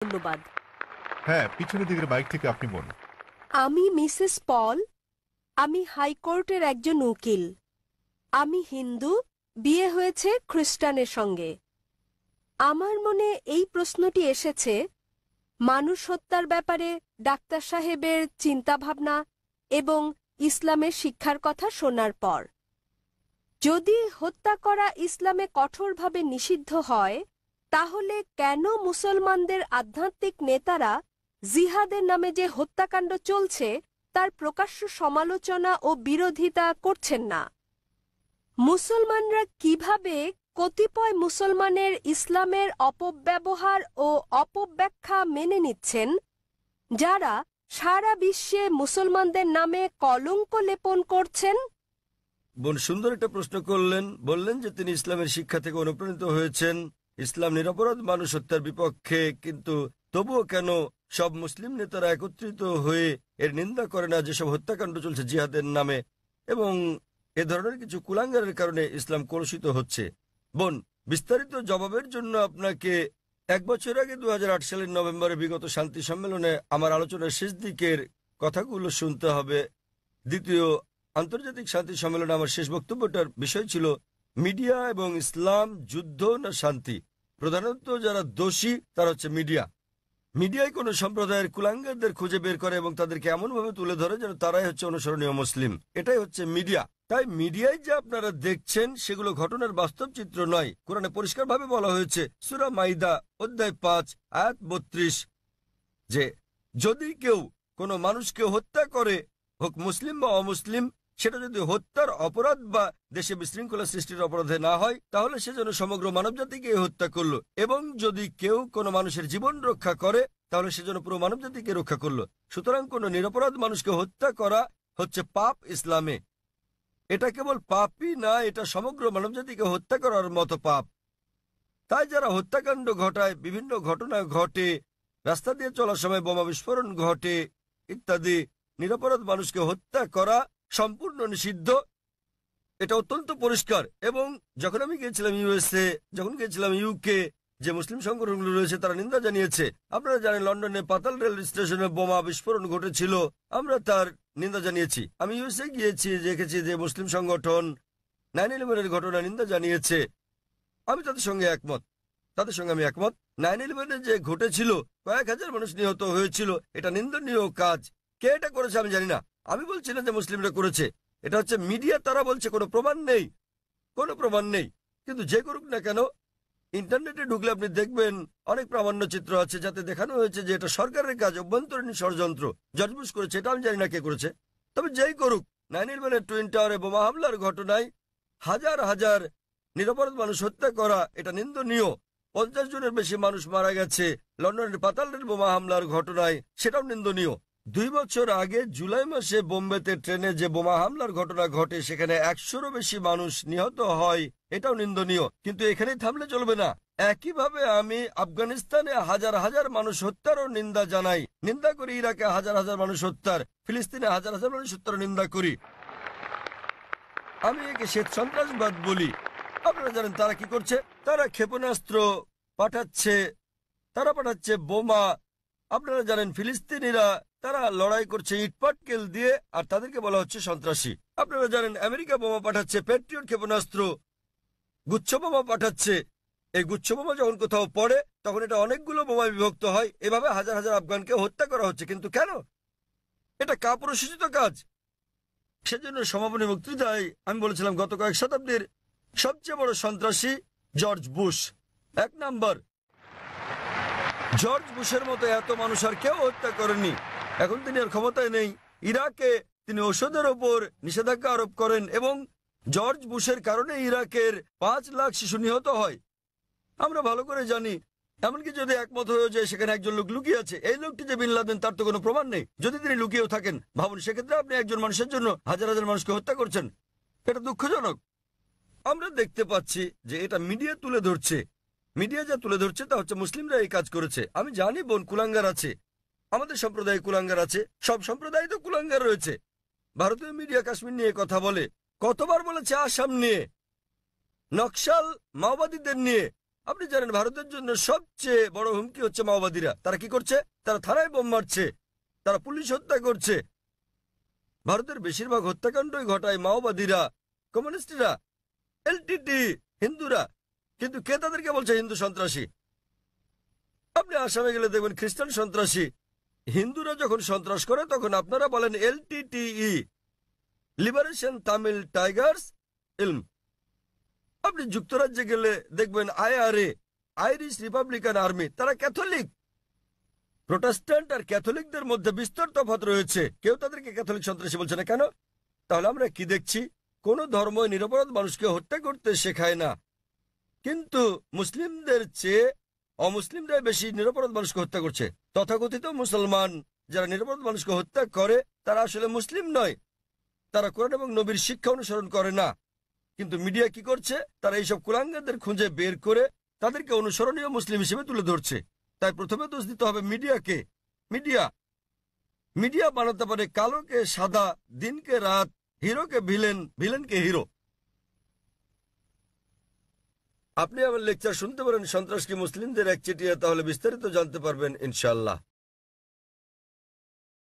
ধন্যবাদ। হ্যাঁ, পিছনের দিকের বাইক থেকে আপনি বলুন। আমি মিসেস পল। আমি হাইকোর্টের একজন উকিল। আমি হিন্দু, বিয়ে হয়েছে খ্রিস্টানের সঙ্গে। আমার মনে এই প্রশ্নটি এসেছে মানুষ হত্যার ব্যাপারে ডাক্তার সাহেবের চিন্তাভাবনা এবং ইসলামের শিক্ষার কথা শোনার পর। যদি হত্যা করা ইসলামে কঠোরভাবে নিষিদ্ধ হয়, তাহলে কেন মুসলমানদের আধ্যাত্মিক নেতারা জিহাদের নামে যে হত্যাকাণ্ড চলছে তার প্রকাশ্য সমালোচনা ও বিরোধিতা করছেন না? মুসলমানরা কিভাবে কতিপয় মুসলমানের ইসলামের অপব্যবহার ও অপব্যাখ্যা মেনে নিচ্ছেন, যারা সারা বিশ্বে মুসলমানদের নামে কলঙ্ক লেপন করছেন? বোন সুন্দর একটা প্রশ্ন করলেন। বললেন যে তিনি ইসলামের শিক্ষা থেকে অনুপ্রাণিত হয়েছেন, ইসলাম নিরপরাধ মানুষ হত্যার বিপক্ষে, কিন্তু তবুও কেন সব মুসলিম নেতারা একত্রিত হয়ে এর নিন্দা করে না যেসব হত্যাকাণ্ড চলছে জিহাদের নামে, এবং এ ধরনের কিছু কুলাঙ্গারের কারণে ইসলাম কলুষিত হচ্ছে। বোন, বিস্তারিত জবাবের জন্য আপনাকে 1 বছর আগে 2008 সালের নভেম্বরে বিগত শান্তি সম্মেলনে আমার আলোচনার শেষ দিকের কথাগুলো শুনতে হবে। দ্বিতীয় আন্তর্জাতিক শান্তি সম্মেলনে আমার শেষ বক্তব্যটার বিষয় ছিল মিডিয়া এবং ইসলাম, যুদ্ধ না শান্তি। প্রধানত যারা দোষী তারা হচ্ছে মিডিয়া। মিডিয়ায় কোনো সম্প্রদায়ের কুলাঙ্গারদের খুঁজে বের করে এবং তাদেরকে এমনভাবে তুলে ধরে যেন তারাই হচ্ছে অনুসরণীয় মুসলিম। এটাই হচ্ছে মিডিয়া। তাই মিডিয়ায় যে আপনারা দেখছেন সেগুলো ঘটনার বাস্তব চিত্র নয়। কোরআনে পরিষ্কারভাবে বলা হয়েছে, সূরা মাইদা অধ্যায় 5 আয়াত 32, যে যদি কেউ কোনো মানুষকে হত্যা করে, হোক মুসলিম বা অমুসলিম, সেটা যদি হত্যার অপরাধ বা দেশে বিশৃঙ্খলা সৃষ্টির অপরাধে না হয়, তাহলে সে যেন সমগ্র মানবজাতিকে হত্যা করলো। এবং যদি কেউ কোনো মানুষের জীবন রক্ষা করে, তাহলে সে যেন পুরো মানবজাতিকে রক্ষা করলো। সুতরাং কোনো নিরপরাধ মানুষকে হত্যা করা হচ্ছে পাপ ইসলামে। এটা কেবল পাপই না, এটা সমগ্র মানবজাতিকে হত্যা করার মতো পাপ। তাই যারা হত্যাকাণ্ড ঘটায়, বিভিন্ন ঘটনা ঘটে, রাস্তা দিয়ে চলার সময় বোমা বিস্ফোরণ ঘটে ইত্যাদি, নিরপরাধ মানুষকে হত্যা করা সম্পূর্ণ নিষিদ্ধ। এটা অত্যন্ত পরিষ্কার। এবং যখন আমি গিয়েছিলাম ইউএসএ, যখন গিয়েছিলাম ইউকে, যে মুসলিম সংগঠনগুলো রয়েছে তারা নিন্দা জানিয়েছে। আপনারা জানেন লন্ডনে পাতাল রেল স্টেশনে বোমা বিস্ফোরণ ঘটেছিল, আমরা তার নিন্দা জানিয়েছি। আমি ইউএসএ গিয়েছি, দেখেছি যে মুসলিম সংগঠন 9/11-এর ঘটনা নিন্দা জানিয়েছে। আমি তাদের সঙ্গে একমত, তাদের সঙ্গে আমি একমত। 9/11-এ যে ঘটেছিল, কয়েক হাজার মানুষ নিহত হয়েছিল, এটা নিন্দনীয় কাজ। কে এটা করেছে আমি জানি না, আমি বলছি না যে মুসলিমরা করেছে, এটা হচ্ছে মিডিয়া। তারা বলছে কোনো প্রমাণ নেই, কোনো প্রমাণ নেই। কিন্তু যে করুক না কেন, ইন্টারনেটে ঢুকলে আপনি দেখবেন অনেক প্রামাণ্য চিত্র আছে যাতে দেখানো হয়েছে যে এটা সরকারের কাজ, অভ্যন্তরীণ ষড়যন্ত্র। জর্জ বুশ করেছে, এটা আমি জানি না কে করেছে। তবে যেই করুক, 9/11-এর টুইন টাওয়ারে বোমা হামলার ঘটনায় হাজার হাজার নিরপরাধ মানুষ হত্যা করা, এটা নিন্দনীয়। 50 জনের বেশি মানুষ মারা গেছে লন্ডনের পাতাল রেল বোমা হামলার ঘটনায়, সেটাও নিন্দনীয়। 2 বছর আগে জুলাই মাসে বোম্বেতে ট্রেনে যে বোমা হামলার ঘটনা ঘটে, সেখানে 100-রও বেশি মানুষ নিহত হয়, এটাও নিন্দনীয়। কিন্তু এখানেই থামলে চলবে না। একইভাবে আমি আফগানিস্তানে হাজার হাজার মানুষ হত্যারও নিন্দা জানাই, নিন্দা করি। ইরাকে হাজার হাজার মানুষ হত্যার, ফিলিস্তিনে হাজার হাজার মানুষ হত্যারও নিন্দা করি। আমি একে শ্বেত সন্ত্রাসবাদ বলি। আপনারা জানেন তারা কি করছে? তারা ক্ষেপণাস্ত্র পাঠাচ্ছে, তারা পাঠাচ্ছে বোমা। আপনারা জানেন ফিলিস্তিনিরা তারা লড়াই করছে ইটপাটকেল দিয়ে, আর তাদেরকে বলা হচ্ছে সন্ত্রাসী। আপনারা জানেন আমেরিকা বোমা পাঠাচ্ছে, প্যাট্রিয়ট ক্ষেপণাস্ত্র, গুচ্ছ বোমা পাঠাচ্ছে। এই গুচ্ছ বোমা যখন কোথাও পড়ে, তখন এটা অনেকগুলো বোমায় বিভক্ত হয়। এভাবে হাজার হাজার আফগানকে হত্যা করা হচ্ছে। কিন্তু কেন? এটা কাপুরুষোচিত কাজ। সেজন্য সমাপনী বক্তৃতায় আমি বলেছিলাম গত কয়েক শতাব্দীর সবচেয়ে বড় সন্ত্রাসী জর্জ বুশ, 1 নাম্বার। জর্জ বুশের মতো এত মানুষ আর কেউ হত্যা করেনি। এখন তিনি আর ক্ষমতায় নেই। ইরাকে তিনি ওষুধের ওপর নিষেধাজ্ঞা আরোপ করেন এবং জর্জ বুশের কারণে ইরাকের 5 লাখ শিশু নিহত হয়। আমরা ভালো করে জানি। এমনকি যদি একমত হয়েও যায় সেখানে একজন লোক লুকিয়ে আছে, এই লোকটি যে বিন লাদেন তার তো কোনো প্রমাণ নেই। যদি তিনি লুকিয়েও থাকেন, ভাবুন সেক্ষেত্রে আপনি একজন মানুষের জন্য হাজার হাজার মানুষকে হত্যা করছেন। এটা দুঃখজনক। আমরা দেখতে পাচ্ছি যে এটা মিডিয়া তুলে ধরছে। মিডিয়া যা তুলে ধরছে তা হচ্ছে মুসলিমরা এই কাজ করেছে। আমি জানি বোন, কুলাঙ্গার আছে, আমাদের সম্প্রদায়ে কুলাঙ্গার আছে, সব সম্প্রদায় তো কুলাঙ্গার রয়েছে। ভারতীয় মিডিয়া কাশ্মীর নিয়ে কথা বলে, কতবার বলেছে আসাম নিয়ে, নকশাল মাওবাদীদের নিয়ে। আপনি জানেন ভারতের জন্য সবচেয়ে বড় হুমকি হচ্ছে মাওবাদীরা। তারা কি করছে? তারা থানায় বোম মারছে, তারা পুলিশ হত্যা করছে। ভারতের বেশিরভাগ হত্যাকাণ্ডই ঘটায় মাওবাদীরা, কমিউনিস্টরা, এলটিটি, হিন্দুরা। কিন্তু কে তাদেরকে বলছে হিন্দু সন্ত্রাসী? আপনি আসামে গেলে দেখবেন খ্রিস্টান সন্ত্রাসী। হিন্দুরা যখন সন্ত্রাস করে তখন আপনারা বলেন এলটিটিই, লিবারেশন তামিল টাইগার্স ইলম। আপনি যুক্তরাজ্যে গেলে দেখবেন আইআরএ, আইরিশ রিপাবলিকান আর্মি, তারা ক্যাথলিক। প্রোটেস্ট্যান্ট আর ক্যাথলিকদের মধ্যে বিস্তর তফাৎ রয়েছে। কেউ তাদেরকে ক্যাথলিক সন্ত্রাসী বলছে না কেন? তাহলে আমরা কি দেখছি? কোন ধর্মই নিরপরাধ মানুষকে হত্যা করতে শেখায় না, কিন্তু মুসলিমদের চেয়ে অমুসলিমরাই বেশি নিরপরাধ মানুষকে হত্যা করছে। তথাকথিত মুসলমান যারা নিরপরাধ মানুষকে হত্যা করে তারা আসলে মুসলিম নয়, তারা কোরআন এবং নবীর শিক্ষা অনুসরণ করে না। কিন্তু মিডিয়া কি করছে? তারা এইসব কুলাঙ্গারদের খুঁজে বের করে তাদেরকে অনুসরণীয় মুসলিম হিসেবে তুলে ধরছে। তাই প্রথমে দোষ দিতে হবে মিডিয়াকে। মিডিয়া মিডিয়া বানাতে পারে কালোকে সাদা, দিনকে রাত, হিরোকে ভিলেন, ভিলেনকে হিরো। আপনি আমার লেকচার শুনতে পারেন সন্ত্রাস কি মুসলিমদের একচেটিয়া, তাহলে বিস্তারিত জানতে পারবেন ইনশাল্লাহ।